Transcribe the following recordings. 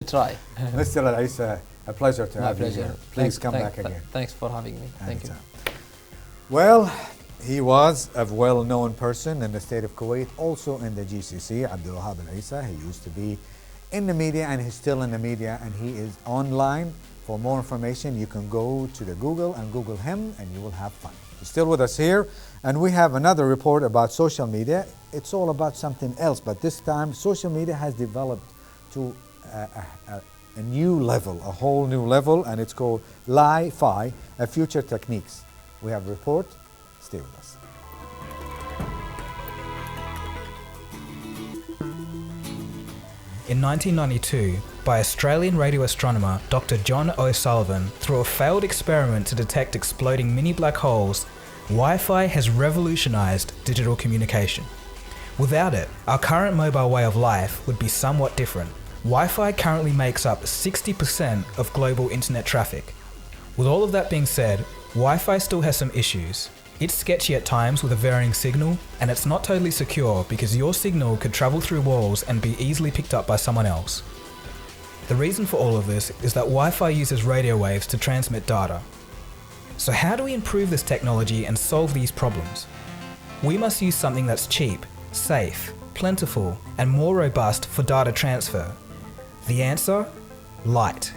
try. Mr. Al-Isa, a pleasure to have you here. Please come back again. Thanks for having me. Thank you. Well, he was a well-known person in the state of Kuwait, also in the GCC, Abdul Wahab Al-Isa. He used to be in the media and he's still in the media, and he is online. For more information, you can go to the Google and Google him and you will have fun. He's still with us here, and we have another report about social media. It's all about something else, but this time social media has developed to a new level, a whole new level, and it's called Li-Fi, a future techniques. We have a report. Stay with us. In 1992, by Australian radio astronomer Dr. John O'Sullivan, through a failed experiment to detect exploding mini black holes, Wi-Fi has revolutionized digital communication. Without it, our current mobile way of life would be somewhat different. Wi-Fi currently makes up 60% of global internet traffic. With all of that being said, Wi-Fi still has some issues. It's sketchy at times with a varying signal, and it's not totally secure because your signal could travel through walls and be easily picked up by someone else. The reason for all of this is that Wi-Fi uses radio waves to transmit data. So how do we improve this technology and solve these problems? We must use something that's cheap, safe, plentiful, and more robust for data transfer. The answer? Light.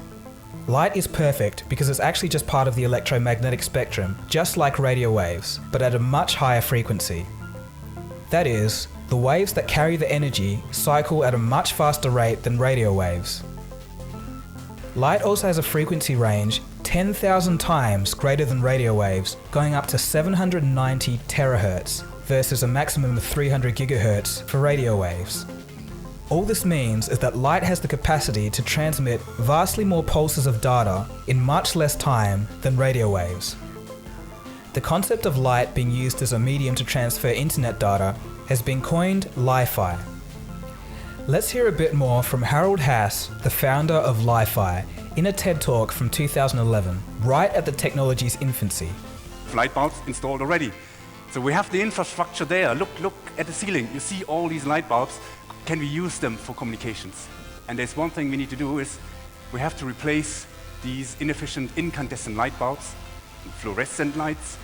Light is perfect because it's actually just part of the electromagnetic spectrum, just like radio waves, but at a much higher frequency. That is, the waves that carry the energy cycle at a much faster rate than radio waves. Light also has a frequency range 10,000 times greater than radio waves, going up to 790 terahertz versus a maximum of 300 gigahertz for radio waves. All this means is that light has the capacity to transmit vastly more pulses of data in much less time than radio waves. The concept of light being used as a medium to transfer internet data has been coined Li-Fi. Let's hear a bit more from Harold Hass, the founder of Li-Fi, in a TED Talk from 2011, right at the technology's infancy. Light bulbs installed already. So we have the infrastructure there. Look at the ceiling. You see all these light bulbs. Can we use them for communications? And there's one thing we need to do is we have to replace these inefficient incandescent light bulbs, fluorescent lights,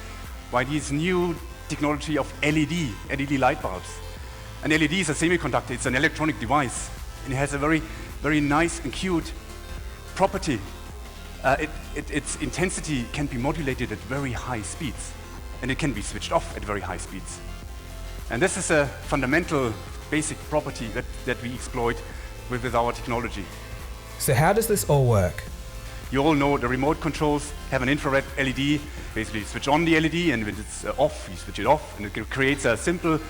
by these new technology of LED light bulbs. An LED is a semiconductor, it's an electronic device, and it has a very, very nice and cute property. Its intensity can be modulated at very high speeds, and it can be switched off at very high speeds. And this is a fundamental basic property that we exploit with our technology. So how does this all work? You all know the remote controls have an infrared LED. Basically, you switch on the LED, and when it's off, you switch it off, and it creates a simple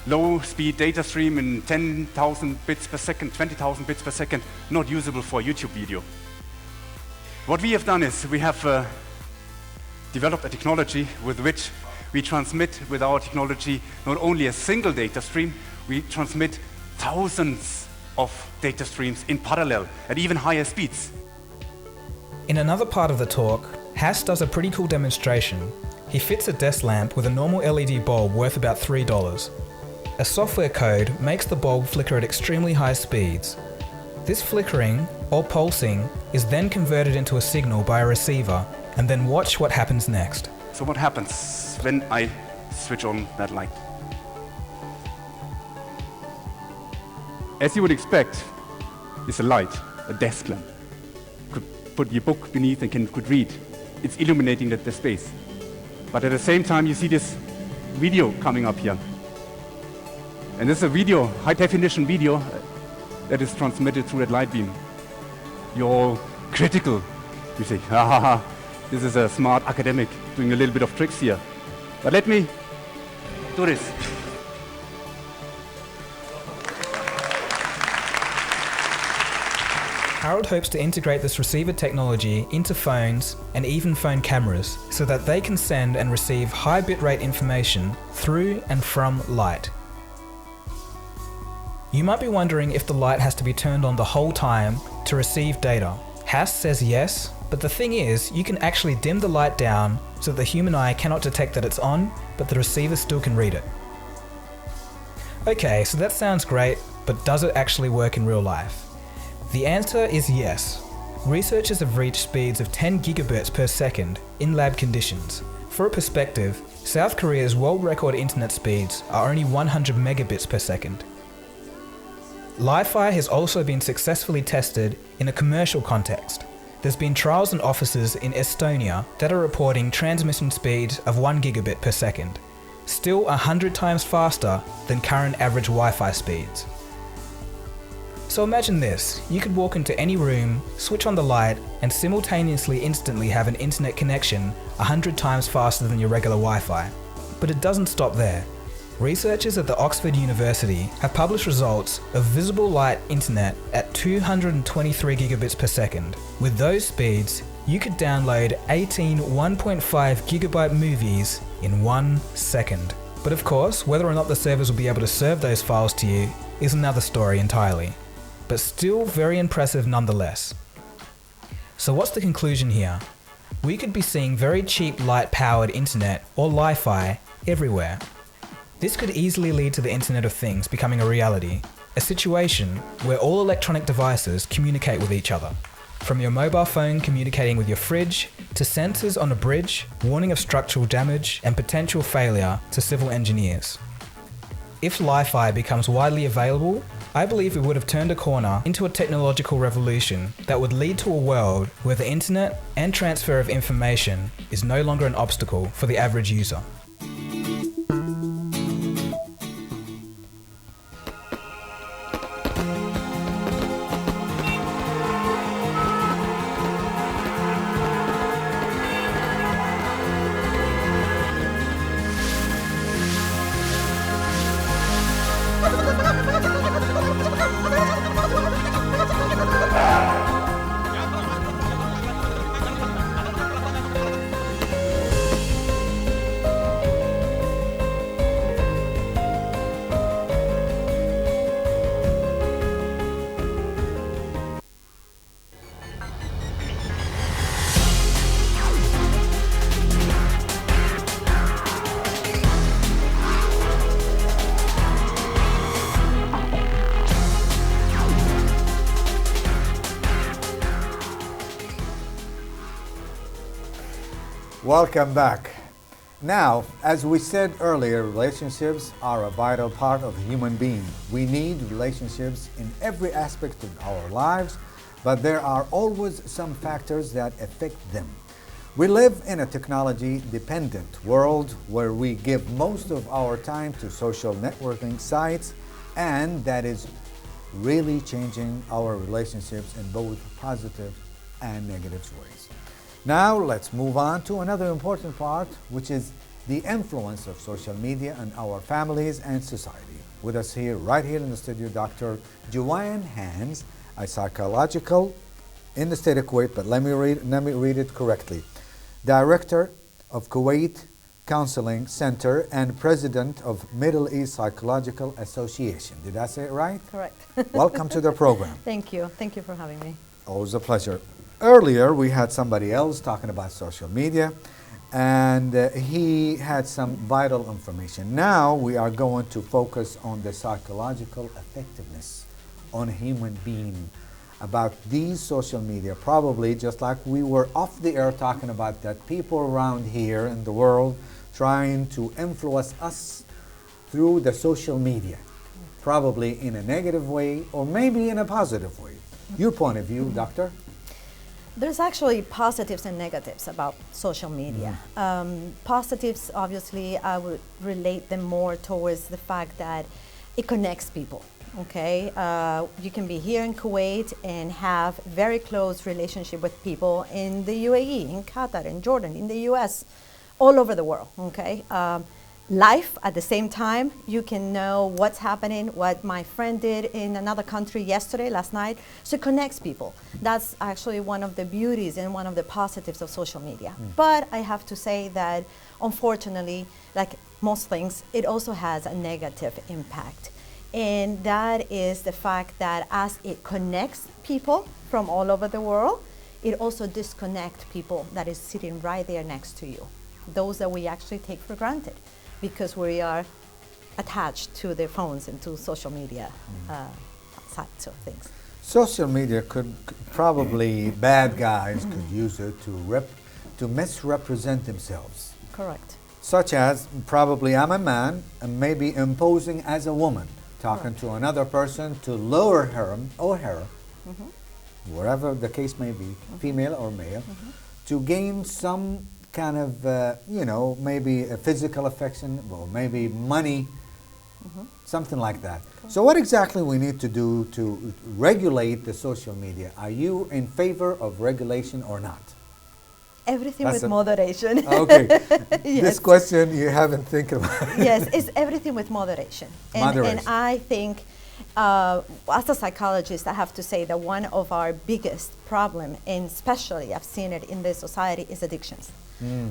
low-speed data stream in 10,000 bits per second, 20,000 bits per second, not usable for a YouTube video. What we have done is we have developed a technology with which we transmit with our technology not only a single data stream, we transmit thousands of data streams in parallel at even higher speeds. In another part of the talk, Hass does a pretty cool demonstration. He fits a desk lamp with a normal LED bulb worth about $3. A software code makes the bulb flicker at extremely high speeds. This flickering, or pulsing, is then converted into a signal by a receiver, and then watch what happens next. So what happens when I switch on that light? As you would expect, it's a light, a desk lamp. You could put your book beneath and could read. It's illuminating the space. But at the same time, you see this video coming up here. And this is a video, high-definition video, that is transmitted through that light beam. You're all critical. You say, ha ha ha, this is a smart academic doing a little bit of tricks here. But let me do this. Harold hopes to integrate this receiver technology into phones and even phone cameras so that they can send and receive high bitrate information through and from light. You might be wondering if the light has to be turned on the whole time to receive data. Hass says yes, but the thing is, you can actually dim the light down so that the human eye cannot detect that it's on, but the receiver still can read it. Okay, so that sounds great, but does it actually work in real life? The answer is yes. Researchers have reached speeds of 10 gigabits per second in lab conditions. For a perspective, South Korea's world record internet speeds are only 100 megabits per second. Li-Fi has also been successfully tested in a commercial context. There's been trials in offices in Estonia that are reporting transmission speeds of 1 gigabit per second, still 100 times faster than current average Wi-Fi speeds. So imagine this, you could walk into any room, switch on the light, and simultaneously instantly have an internet connection 100 times faster than your regular Wi-Fi. But it doesn't stop there. Researchers at the Oxford University have published results of visible light internet at 223 gigabits per second. With those speeds, you could download 18 1.5 gigabyte movies in 1 second. But of course, whether or not the servers will be able to serve those files to you is another story entirely. But still very impressive nonetheless. So what's the conclusion here? We could be seeing very cheap light-powered internet or Li-Fi everywhere. This could easily lead to the Internet of Things becoming a reality, a situation where all electronic devices communicate with each other. From your mobile phone communicating with your fridge, to sensors on a bridge, warning of structural damage and potential failure to civil engineers. If Li-Fi becomes widely available, I believe we would have turned a corner into a technological revolution that would lead to a world where the internet and transfer of information is no longer an obstacle for the average user. Welcome back. Now, as we said earlier, relationships are a vital part of a human being. We need relationships in every aspect of our lives, but there are always some factors that affect them. We live in a technology-dependent world where we give most of our time to social networking sites, and that is really changing our relationships in both positive and negative ways. Now let's move on to another important part, which is the influence of social media on our families and society. With us here, right here in the studio, Dr. Joanne Hans, a psychological in the state of Kuwait, but let me read it correctly. Director of Kuwait Counseling Center and President of Middle East Psychological Association. Did I say it right? Correct. Welcome to the program. Thank you. Thank you for having me. Always a pleasure. Earlier, we had somebody else talking about social media, and he had some vital information. Now, we are going to focus on the psychological effectiveness on a human being about these social media, probably just like we were off the air talking about that people around here in the world trying to influence us through the social media, probably in a negative way or maybe in a positive way. Your point of view, Doctor? There's actually positives and negatives about social media. Positives, obviously, I would relate them more towards the fact that it connects people. Okay, you can be here in Kuwait and have very close relationship with people in the UAE, in Qatar, in Jordan, in the US, all over the world. Okay, life at the same time, you can know what's happening, what my friend did in another country yesterday, last night. So it connects people. That's actually one of the beauties and one of the positives of social media. But I have to say that unfortunately, like most things, it also has a negative impact. And that is the fact that as it connects people from all over the world, it also disconnects people that is sitting right there next to you. Those that we actually take for granted because we are attached to their phones and to social media sites of things. Social media could probably bad guys could use it to misrepresent themselves, Correct. such as probably I'm a man and maybe imposing as a woman, talking to another person to lower her or her, wherever the case may be, female or male, to gain some kind of maybe a physical affection or maybe money. Something like that. So what exactly we need to do to regulate the social media? Are you in favor of regulation or not? Everything That's with moderation. Okay. Yes. This question you haven't think about. Yes, it's everything with moderation. And I think, as a psychologist, I have to say that one of our biggest problem, and especially I've seen it in this society, is addictions.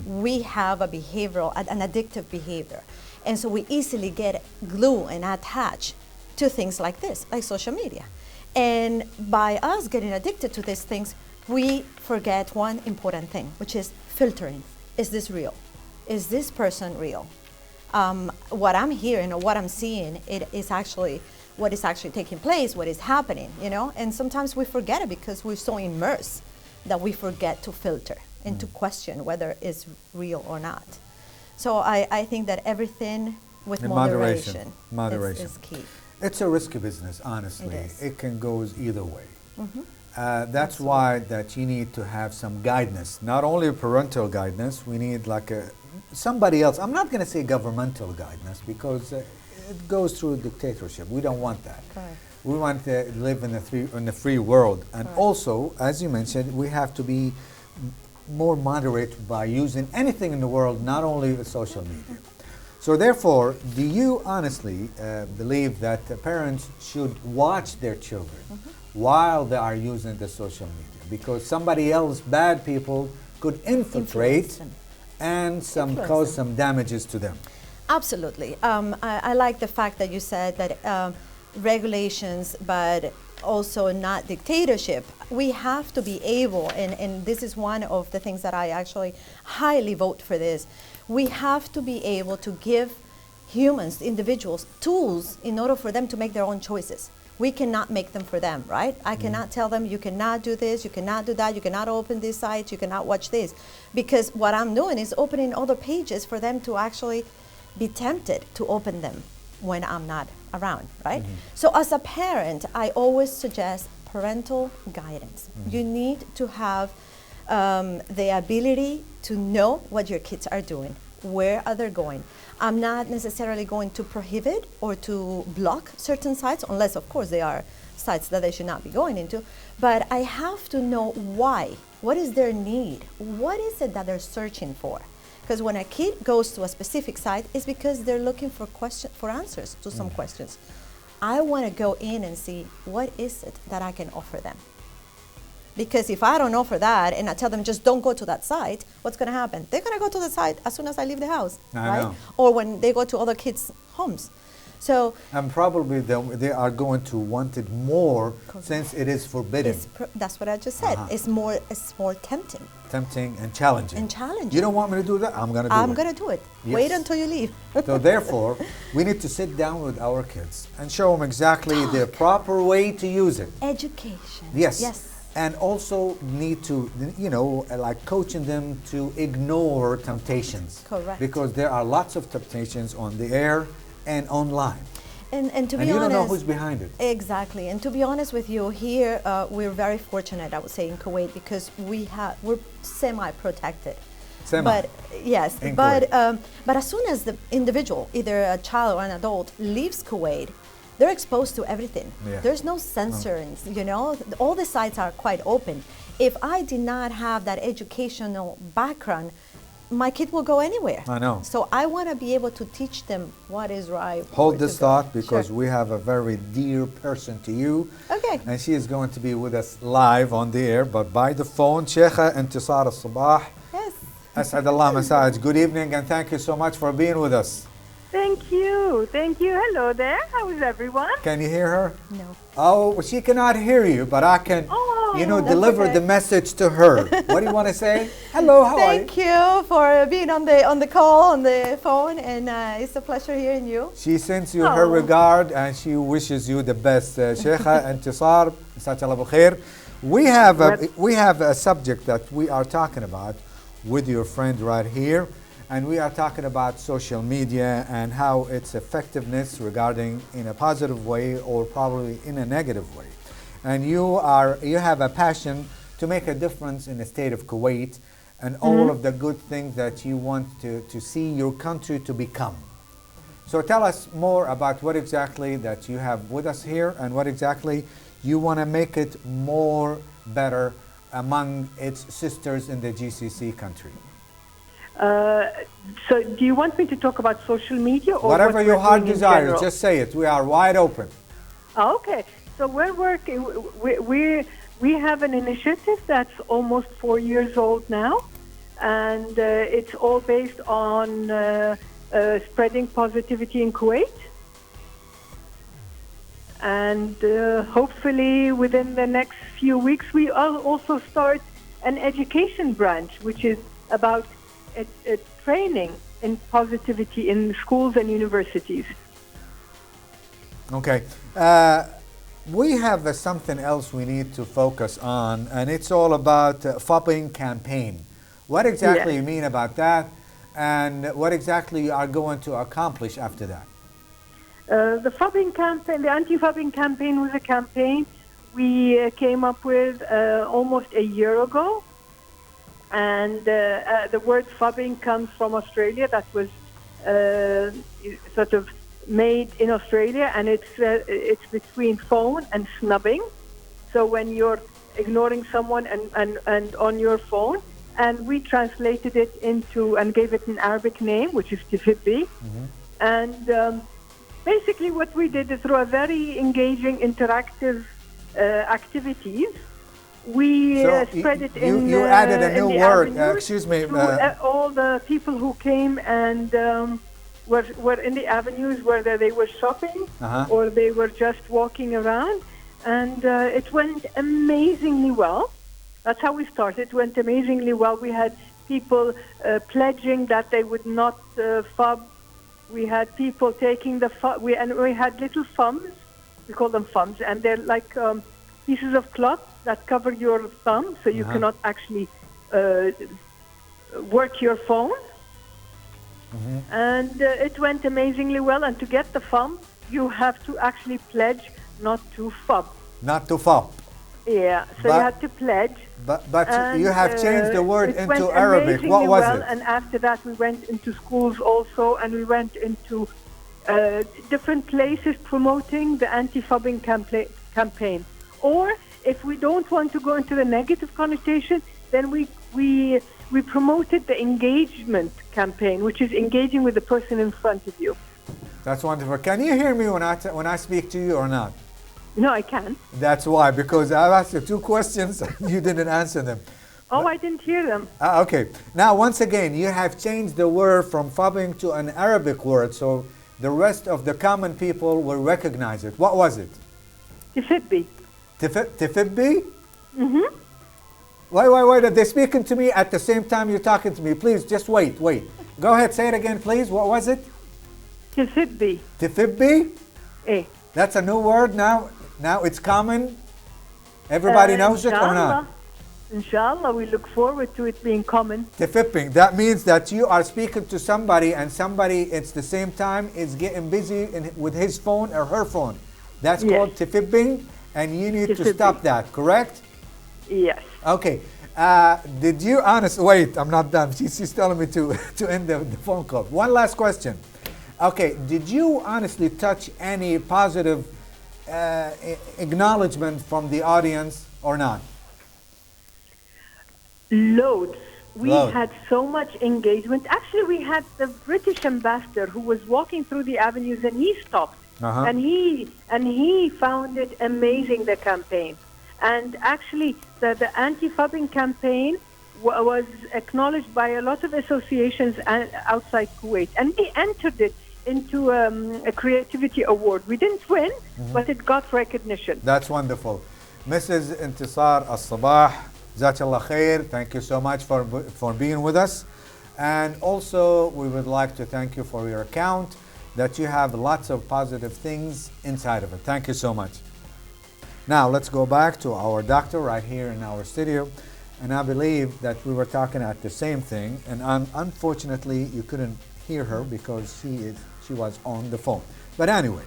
We have a behavioral, an addictive behavior. And so we easily get glued and attached to things like this, like social media. And by us getting addicted to these things, we forget one important thing, which is filtering. Is this real? Is this person real? What I'm hearing or what I'm seeing, it is actually what is actually taking place, what is happening, And sometimes we forget it because we're so immersed that we forget to filter and to question whether it's real or not. So I think that everything with moderation is key. It's a risky business, honestly. It is. It can go either way. That's why that you need to have some guidance, not only parental guidance. We need like somebody else. I'm not going to say governmental guidance because it goes through dictatorship. We don't want that. Correct. We want to live in the free world, and also, as you mentioned, we have to be more moderate by using anything in the world, not only the social media. So therefore, do you honestly believe that the parents should watch their children while they are using the social media? Because somebody else, bad people, could infiltrate and cause some damages to them. Absolutely. I like the fact that you said that regulations, but also not dictatorship. We have to be able, and this is one of the things that I actually highly vote for this, we have to be able to give humans, individuals, tools in order for them to make their own choices. We cannot make them for them, right? I cannot tell them, you cannot do this, you cannot do that, you cannot open this site, you cannot watch this. Because what I'm doing is opening other pages for them to actually be tempted to open them when I'm not around, right? So as a parent, I always suggest parental guidance. You need to have the ability to know what your kids are doing, where are they going. I'm not necessarily going to prohibit or to block certain sites, unless of course they are sites that they should not be going into, but I have to know why. What is their need? What is it that they're searching for? Because when a kid goes to a specific site, it's because they're looking for answers to some questions. I want to go in and see what is it that I can offer them. Because if I don't offer that and I tell them just don't go to that site, what's going to happen? They're going to go to the site as soon as I leave the house, right? Know. Or when they go to other kids' homes. So, and probably they are going to want it more since it is forbidden. That's what I just said. It's more tempting. Tempting and challenging. And challenging. You don't want me to do that? I'm going to do it. I'm going to do it. Yes. Wait until you leave. So therefore, we need to sit down with our kids and show them exactly the proper way to use it. Education. Yes. Yes. And also need to, like coaching them to ignore temptations. Correct. Because there are lots of temptations on the air and online. And to be honest, you don't know who's behind it. Exactly. And to be honest with you, here we're very fortunate, I would say, in Kuwait, because we're semi-protected. But yes, but as soon as the individual, either a child or an adult, leaves Kuwait, they're exposed to everything. Yeah. There's no censoring, all the sites are quite open. If I did not have that educational background, my kid will go anywhere. I know. So I want to be able to teach them what is right. Hold this thought, because we have a very dear person to you. Okay. And she is going to be with us live on the air, but by the phone. Sheikha Intisar al-Sabah. Yes. As'ad Allah Masaj. Good evening, and thank you so much for being with us. Thank you. Thank you. Hello there. How is everyone? Can you hear her? No. Oh, she cannot hear you, but I can. Oh, deliver the message to her. What do you want to say? Hello, how are you? Thank you for being on the call, on the phone, and it's a pleasure hearing you. She sends you her regard and she wishes you the best. Sheikha Intisar, Jazakallah bil khair. We have a subject that we are talking about with your friend right here, and we are talking about social media and how its effectiveness regarding in a positive way or probably in a negative way. And you have a passion to make a difference in the state of Kuwait and all of the good things that you want to see your country to become. So tell us more about what exactly that you have with us here and what exactly you want to make it more better among its sisters in the GCC country. So do you want me to talk about social media or whatever your heart desires? Just say it. We are wide open. Okay. So we're working. We have an initiative that's almost 4 years old now, and it's all based on spreading positivity in Kuwait. And hopefully within the next few weeks, we will also start an education branch, which is about training in positivity in schools and universities. Okay. We have something else we need to focus on, and it's all about fobbing campaign. What exactly you mean about that, and what exactly you are going to accomplish after that? The fobbing campaign, the anti-fobbing campaign, was a campaign we came up with almost a year ago. And the word fobbing comes from Australia. That was sort of made in Australia, and it's between phone and snubbing. So when you're ignoring someone and on your phone, and we translated it into and gave it an Arabic name, which is tifibbi. And basically what we did is through a very engaging, interactive activities, we spread it in. You added a new word. Excuse me. All the people who came and were in the avenues, whether they were shopping or they were just walking around, and it went amazingly well. That's how we started. It went amazingly well. We had people pledging that they would not fob. We had people taking the we had little thumbs. We call them thumbs, and they're like pieces of cloth that cover your thumb, so you cannot actually work your phone. And it went amazingly well. And to get the thumb, you have to actually pledge not to fob. Not to fob. Yeah, so you had to pledge. But you have changed the word into Arabic. What was it? And after that, we went into schools also, and we went into different places promoting the anti-fobbing campaign. Or if we don't want to go into the negative connotation, then we promoted the engagement campaign, which is engaging with the person in front of you. That's wonderful. Can you hear me when I speak to you or not? No, I can't. That's why, because I've asked you 2 questions and you didn't answer them. Oh, I didn't hear them. Okay. Now, once again, you have changed the word from fobbing to an Arabic word, so the rest of the common people will recognize it. What was it? Tifibbi. Tifibbi? Wait. Are they speaking to me at the same time you're talking to me? Please, just wait. Go ahead, say it again, please. What was it? Tifibbi. Tifibbi? That's a new word now? Now it's common? Everybody knows it or not? Inshallah, we look forward to it being common. Tifipping, that means that you are speaking to somebody and somebody at the same time is getting busy with his phone or her phone. That's called tifipping, and you need to stop that, correct? Yes. Okay. Did you wait, I'm not done. She's telling me to end the phone call. One last question. Okay, did you honestly touch any positive acknowledgement from the audience or not? Loads. We had so much engagement. Actually, we had the British ambassador who was walking through the avenues, and he stopped. And he found it amazing, the campaign. And actually, the anti-fobbing campaign was acknowledged by a lot of associations outside Kuwait. And we entered it into a creativity award. We didn't win, but it got recognition. That's wonderful. Mrs. Intisar Al-Sabah, Jazakallah khair. Thank you so much for being with us. And also, we would like to thank you for your account, that you have lots of positive things inside of it. Thank you so much. Now, let's go back to our doctor right here in our studio. And I believe that we were talking at the same thing. And unfortunately, you couldn't hear her because she was on the phone. But anyway,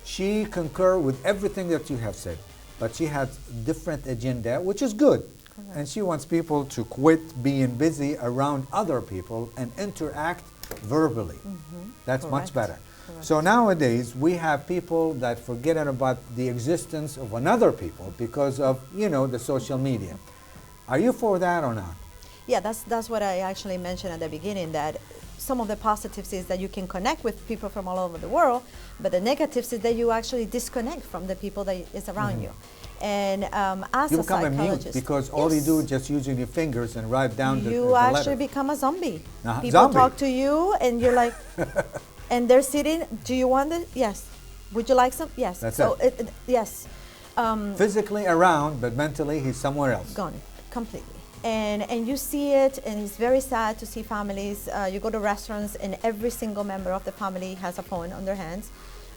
she concurs with everything that you have said. But she has different agenda, which is good. Correct. And she wants people to quit being busy around other people and interact verbally. That's correct. Much better. Correct. So nowadays we have people that forget about the existence of another people because of, you know, the social media. Are you for that or not? Yeah, that's what I actually mentioned at the beginning, that some of the positives is that you can connect with people from all over the world, but the negatives is that you actually disconnect from the people that is around you. And as you a become psychologist, mute because all you do is just using your fingers and write down the you actually letter. become a zombie. People zombie. talk to you and you're like, and they're sitting, do you want this? Yes. Would you like some? Yes. That's so it. Yes. Physically around, but mentally he's somewhere else. Gone completely. And you see it, and it's very sad to see families. You go to restaurants, and every single member of the family has a phone on their hands,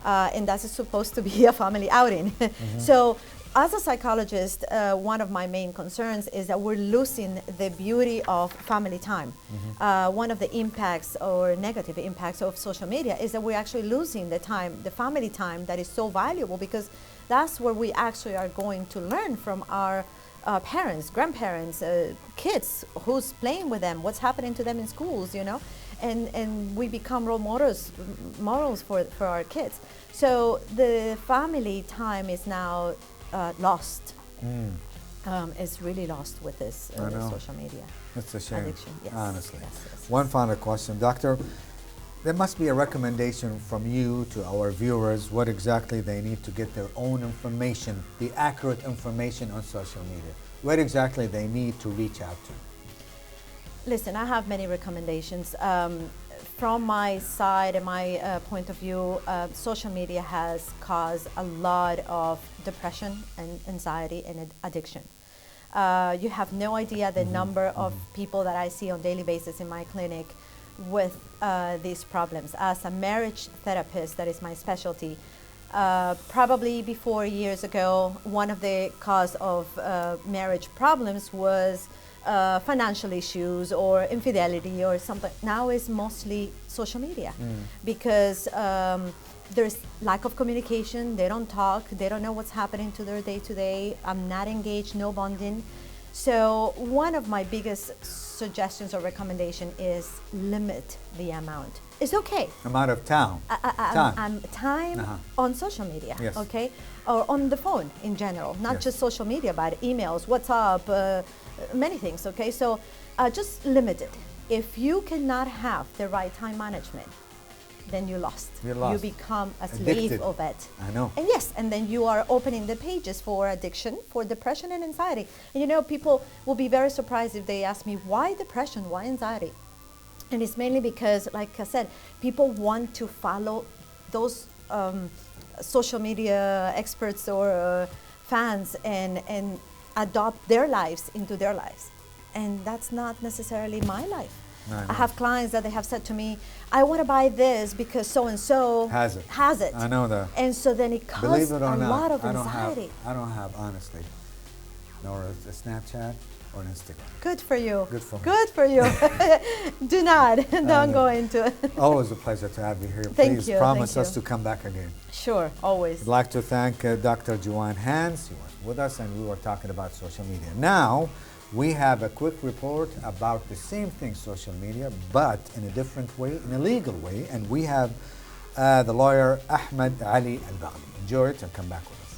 and that's supposed to be a family outing. So, as a psychologist, one of my main concerns is that we're losing the beauty of family time. One of the impacts or negative impacts of social media is that we're actually losing the time, the family time that is so valuable, because that's where we actually are going to learn from our parents, grandparents, kids, who's playing with them, what's happening to them in schools, you know, and we become role models for our kids. So the family time is now lost. It's really lost with this social media. It's a shame, addiction. Yes. honestly. Yes. One final question, Doctor. There must be a recommendation from you to our viewers what exactly they need to get their own information, the accurate information on social media. What exactly they need to reach out to? Listen, I have many recommendations. From my side and my point of view, social media has caused a lot of depression and anxiety and addiction. You have no idea the number of people that I see on a daily basis in my clinic with these problems. As a marriage therapist, that is my specialty, probably before years ago, one of the cause of marriage problems was financial issues or infidelity or something. Now it's mostly social media because there's lack of communication. They don't talk. They don't know what's happening to their day-to-day. I'm not engaged, no bonding. So one of my biggest suggestions or recommendation is limit the amount. It's okay. Amount of time. Time on social media, yes. Okay? Or on the phone in general, not yes. just social media, but emails, WhatsApp, many things, okay? So just limit it. If you cannot have the right time management, then you're lost. You're lost. You become a slave Addicted. of it. I know. And yes, and then you are opening the pages for addiction, for depression and anxiety. And you know, people will be very surprised if they ask me, why depression, why anxiety? And it's mainly because, like I said, people want to follow those social media experts or fans and adopt their lives into their lives. And that's not necessarily my life. I have clients that they have said to me, I want to buy this because so-and-so has it. I know that. And so then it causes a lot of anxiety. I don't have, honestly, nor a Snapchat or an Instagram. Good for you. Good for me. Good for you. Do not. Don't go into it. Always a pleasure to have you here. Thank Please you. promise Thank us you. to come back again. Sure, always. I'd like to thank Dr. Joanne Hans. He was with us and we were talking about social media. Now, we have a quick report about the same thing, social media, but in a different way, in a legal way. And we have the lawyer Ahmed Ali Al-Baghli. Enjoy it and come back with us.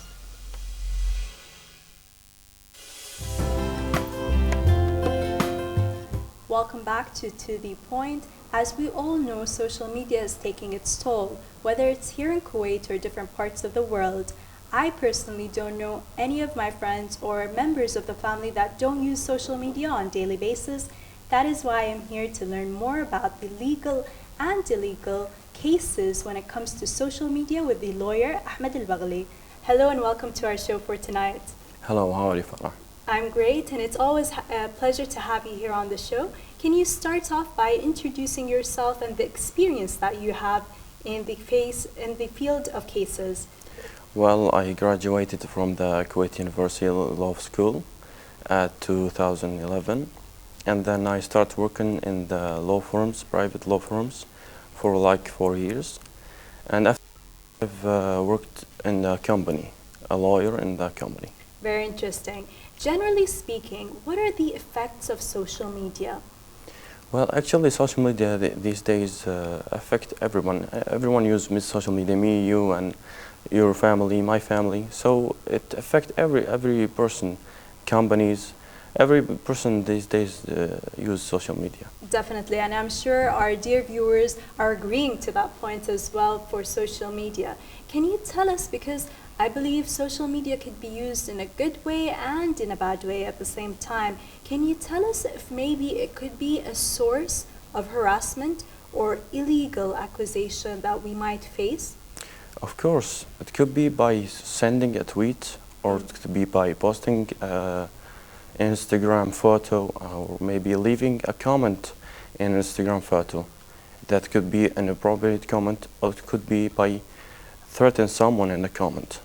Welcome back to The Point. As we all know, social media is taking its toll, whether it's here in Kuwait or different parts of the world. I personally don't know any of my friends or members of the family that don't use social media on a daily basis. That is why I'm here to learn more about the legal and illegal cases when it comes to social media with the lawyer Ahmed Al-Baghli. Hello and welcome to our show for tonight. Hello, how are you, Farah? I'm great, and it's always a pleasure to have you here on the show. Can you start off by introducing yourself and the experience that you have in the field of cases? Well, I graduated from the Kuwait University Law School at 2011, and then I started working in the law firms, private law firms, for like 4 years. And after I've worked in a company, a lawyer in the company. Very interesting. Generally speaking, what are the effects of social media? Well, actually, social media these days affect everyone. Everyone uses social media, me, you, and your family, my family. So it affects every person, companies, every person these days use social media. Definitely, and I'm sure our dear viewers are agreeing to that point as well for social media. Can you tell us, because I believe social media could be used in a good way and in a bad way at the same time. Can you tell us if maybe it could be a source of harassment or illegal accusation that we might face? Of course, it could be by sending a tweet, or it could be by posting an Instagram photo, or maybe leaving a comment in an Instagram photo. That could be an inappropriate comment, or it could be by threaten someone in a comment.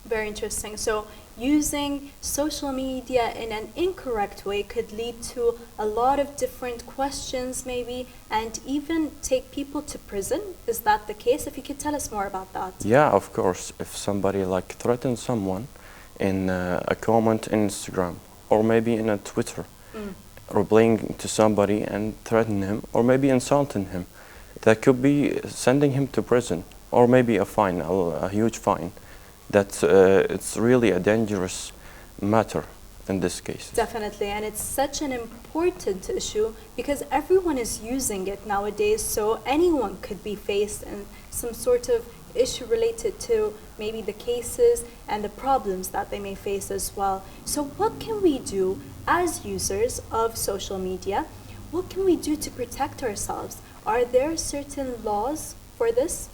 Very interesting. So using social media in an incorrect way could lead to a lot of different questions maybe, and even take people to prison. Is that the case? If you could tell us more about that. Yeah, of course. If somebody like threatens someone in a comment in Instagram, or maybe in a Twitter, replying to somebody and threaten him, or maybe insulting him, that could be sending him to prison, or maybe a fine, a huge fine. That it's really a dangerous matter in this case. Definitely, and it's such an important issue because everyone is using it nowadays, so anyone could be faced in some sort of issue related to maybe the cases and the problems that they may face as well. So what can we do as users of social media? What can we do to protect ourselves? Are there certain laws for this?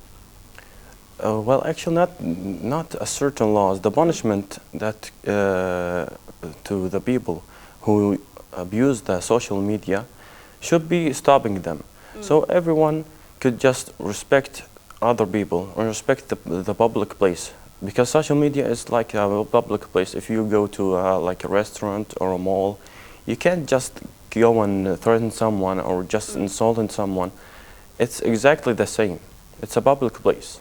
Well, actually, not a certain laws. The punishment that to the people who abuse the social media should be stopping them. So everyone could just respect other people or respect the public place, because social media is like a public place. If you go to like a restaurant or a mall, you can't just go and threaten someone or just insulting someone. It's exactly the same. It's a public place.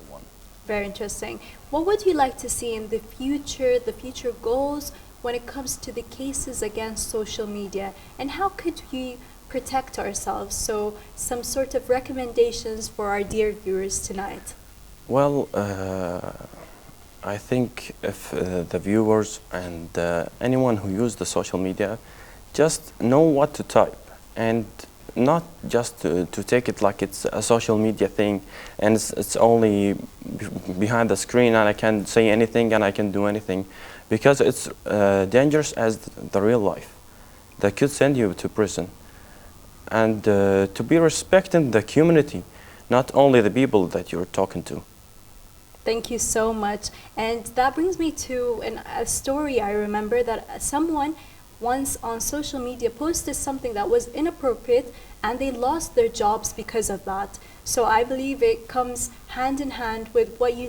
Very interesting. What would you like to see in the future goals when it comes to the cases against social media, and how could we protect ourselves? So some sort of recommendations for our dear viewers tonight. Well, I think if the viewers and anyone who use the social media just know what to type, and not just to take it like it's a social media thing and it's only behind the screen and I can say anything and I can do anything, because it's dangerous as the real life. That could send you to prison. And to be respecting the community, not only the people that you're talking to. Thank you so much. And that brings me to a story I remember, that someone once on social media posted something that was inappropriate and they lost their jobs because of that. So I believe it comes hand in hand with what you